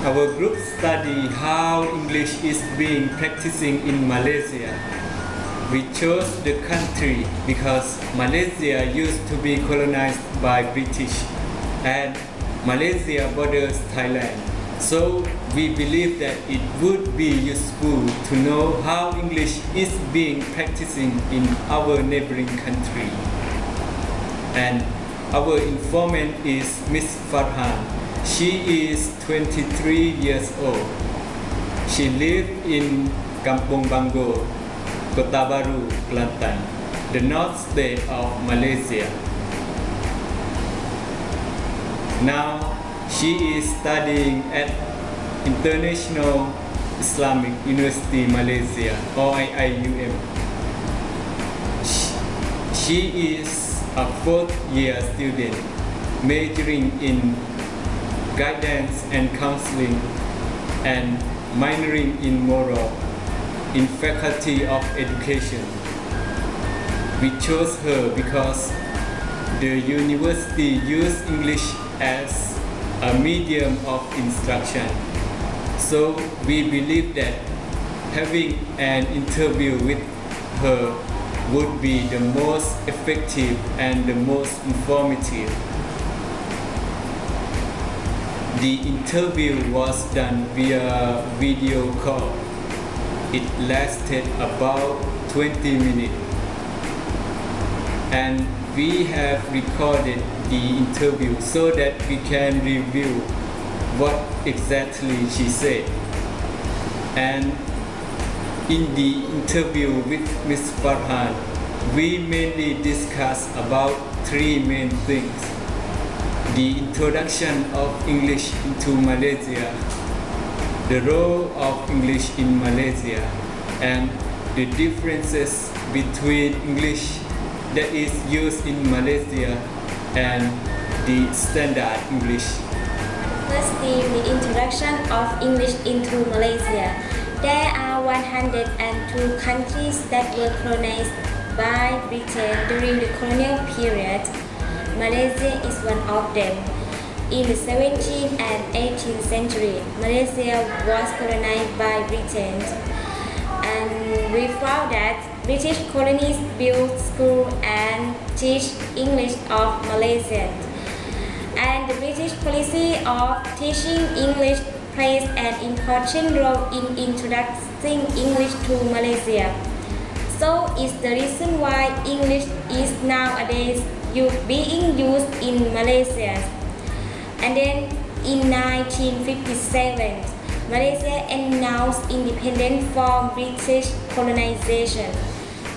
Our group study how English is being practicing in Malaysia. We chose the country because Malaysia used to be colonized by British and Malaysia borders Thailand. So we believe that it would be useful to know how English is being practicing in our neighboring country. And our informant is Miss Farhan. She is 23 years old. She lives in Kampung Bangor, Kota Baru, Kelantan, the north state of Malaysia. Now, she is studying at International Islamic University Malaysia, or IIUM. She is a fourth-year student, majoring in guidance and counseling and minoring in moral in Faculty of Education. We chose her because the university uses English as a medium of instruction. So we believe that having an interview with her would be the most effective and the most informative. The interview was done via video call. It lasted about 20 minutes. And we have recorded the interview so that we can review what exactly she said. And in the interview with Ms. Farhan, we mainly discussed about three main things: the introduction of English into Malaysia, the role of English in Malaysia, and the differences between English that is used in Malaysia and the standard English. First theme, the introduction of English into Malaysia. There are 102 countries that were colonized by Britain during the colonial period. Malaysia is one of them. In the 17th and 18th century, Malaysia was colonized by Britain. And we found that British colonies built schools and teach English of Malaysians. And the British policy of teaching English plays an important role in introducing English to Malaysia. So it's the reason why English is nowadays being used in Malaysia. And then in 1957, Malaysia announced independence from British colonization,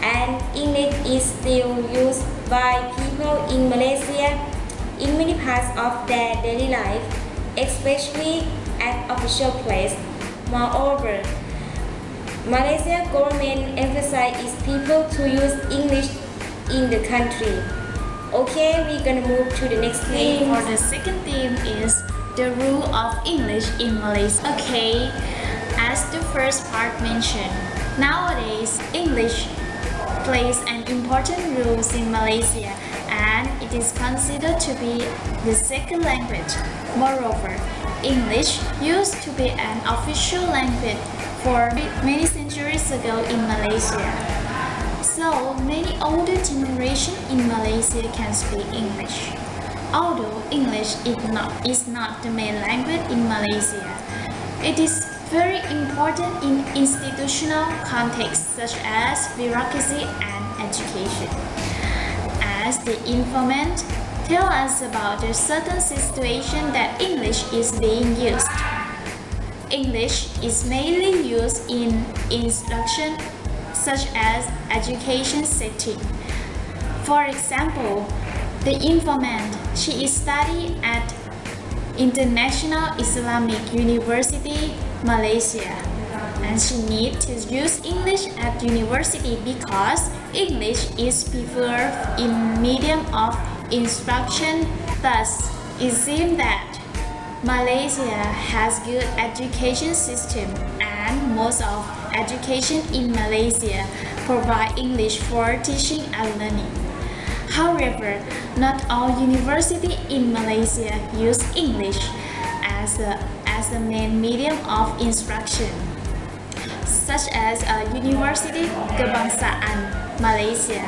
and English is still used by people in Malaysia in many parts of their daily life, especially at official places. Moreover, Malaysia government emphasizes people to use English in the country. Okay, we're gonna move to the next theme. For the second theme is the rule of English in Malaysia. Okay, as the first part mentioned, nowadays English plays an important role in Malaysia and it is considered to be the second language. Moreover, English used to be an official language for many centuries ago in Malaysia. So many older generation in Malaysia can speak English. Although English is not the main language in Malaysia, it is very important in institutional contexts such as bureaucracy and education. As the informant tell us about a certain situation that English is being used. English is mainly used in instruction such as education setting. For example, the informant, she is studying at International Islamic University, Malaysia, and she needs to use English at university because English is preferred in medium of instruction. Thus, it seems that Malaysia has good education system and most of education in Malaysia provide English for teaching and learning. However, not all universities in Malaysia use English as as the main medium of instruction, such as University Kebangsaan Malaysia.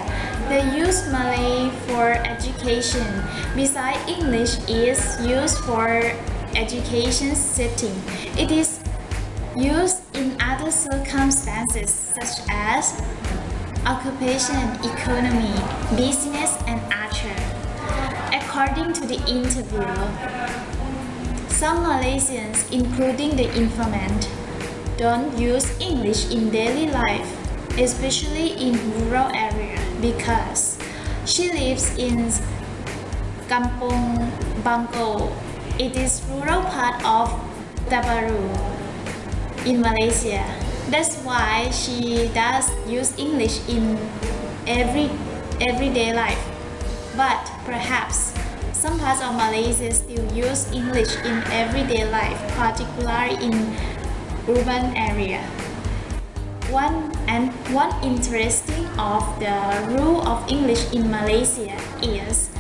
They use Malay for education. Besides, English is used for education setting. It is used in other circumstances such as occupation, economy, business, and archer. According to the interview, some Malaysians, including the informant, don't use English in daily life, especially in rural area, because she lives in Kampung Bangko. It is rural part of Tabaru in Malaysia. That's why she does use English in everyday life. But perhaps some parts of Malaysia still use English in everyday life, particularly in urban area. One interesting of the rule of English in Malaysia is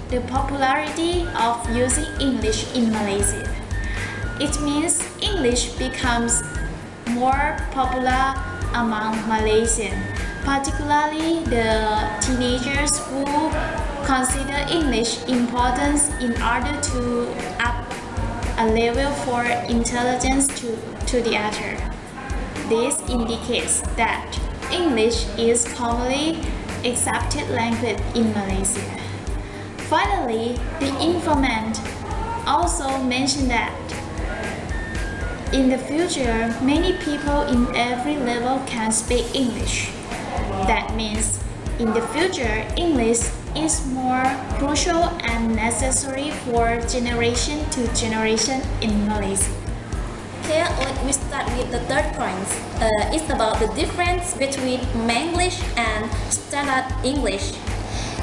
the popularity of using English in Malaysia. It means English becomes more popular among Malaysians, particularly the teenagers who consider English important in order to up a level for intelligence to the other. This indicates that English is commonly accepted language in Malaysia. Finally, the informant also mentioned that in the future, many people in every level can speak English. That means in the future, English is more crucial and necessary for generation to generation in Malaysia. Okay, let me start with the third point. It's about the difference between Manglish and Standard English.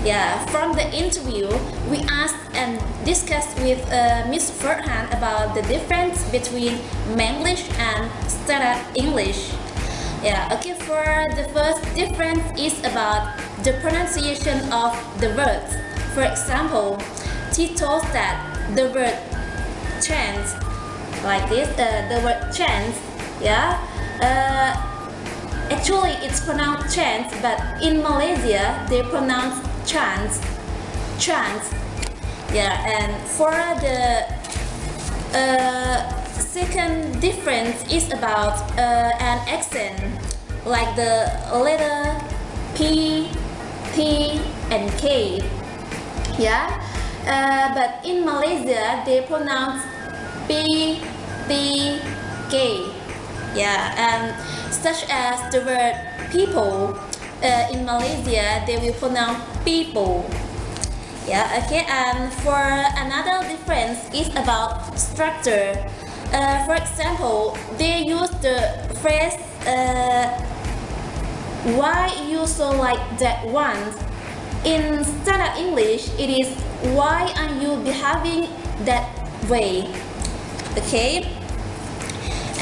Yeah, from the interview, we asked and discussed with Miss Farhan about the difference between Manglish and Standard English. Yeah, okay, for the first difference is about the pronunciation of the words. For example, she told that the word chance, like this, the word chance, yeah, actually it's pronounced chance, but in Malaysia they pronounce chance. Yeah, and for the second difference is about an accent, like the letter P, T, and K. Yeah, but in Malaysia they pronounce P, T, K. Yeah, and such as the word people, in Malaysia they will pronounce people. Yeah, okay, and for another difference is about structure. For example, they use the phrase why you so like that one. In Standard English, it is why are you behaving that way? Okay,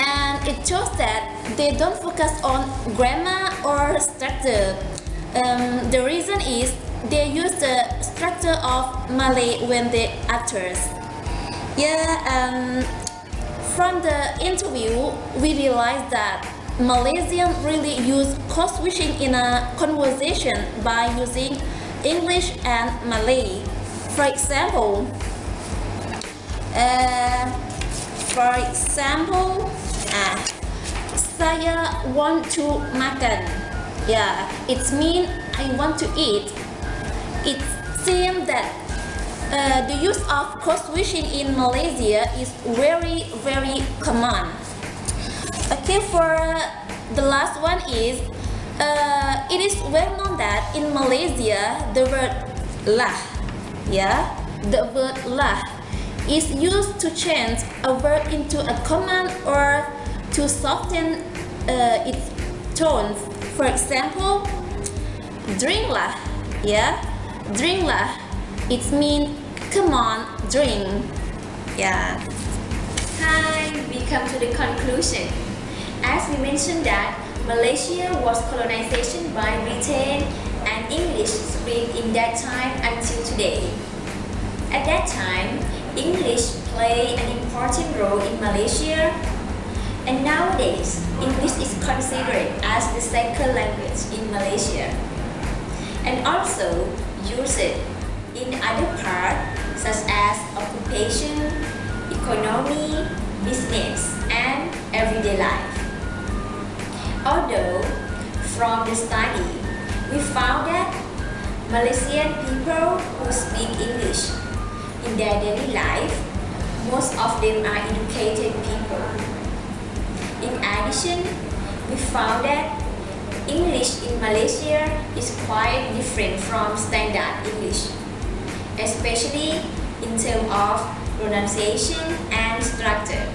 and it shows that they don't focus on grammar or structure. The reason is they use the structure of Malay when they utters. Yeah, from the interview, we realized that Malaysians really use code switching in a conversation by using English and Malay. For example, saya want to makan. Yeah, it means I want to eat. It seems that the use of code switching in Malaysia is very common. Okay, for the last one is it is well known that in Malaysia the word lah, yeah, the word lah is used to change a verb into a command or to soften its tones. For example, drink lah, yeah, drink lah. It means come on, drink. Yeah. Hi, we come to the conclusion. As we mentioned that Malaysia was colonization by Britain and English spread in that time until today. At that time, English play an important role in Malaysia, and nowadays English is considered as the second language in Malaysia, and also used in other parts such as occupation, economy, business, and everyday life. Although from the study, we found that Malaysian people who speak English in their daily life, most of them are educated people. In addition, we found that English in Malaysia is quite different from standard English, especially in terms of pronunciation and structure.